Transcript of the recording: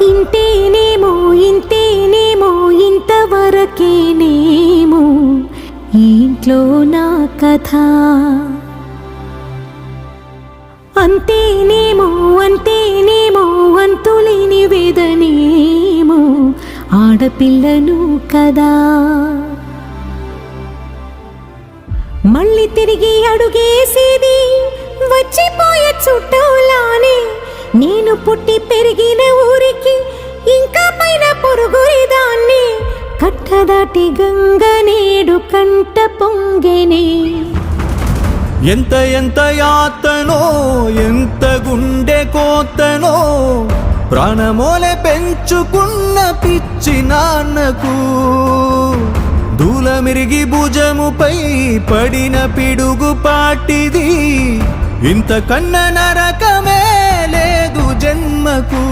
ఇంతేనేమో ఇంతేనేమో ఇంతవరకేనేమో ఈ ఇంట్లో నా కథ. అంతేనేమో అంతేనేమో అంతులేని వేదనేమో ఆడపిల్లను కదా. మళ్ళీ తిరిగి అడుగేసేది వచ్చిపోయే చుట్టూలానే. నేను పుట్టి పెరిగిన ఊరికి ఇంకా పైన పొరుగుదాన్ని. కట్టదాటి గంగ నేడు కంట పొంగెనే. ఎంత ఎంత యాతనో ఎంత గుండె కోతనో ప్రాణమోలే పెంచుకున్న పిచ్చి నాన్నకు. దూలమిరిగి భుజముపై పడిన పిడుగు పాటిది. ఇంతకన్నా నరకమే లేదు జన్మకు.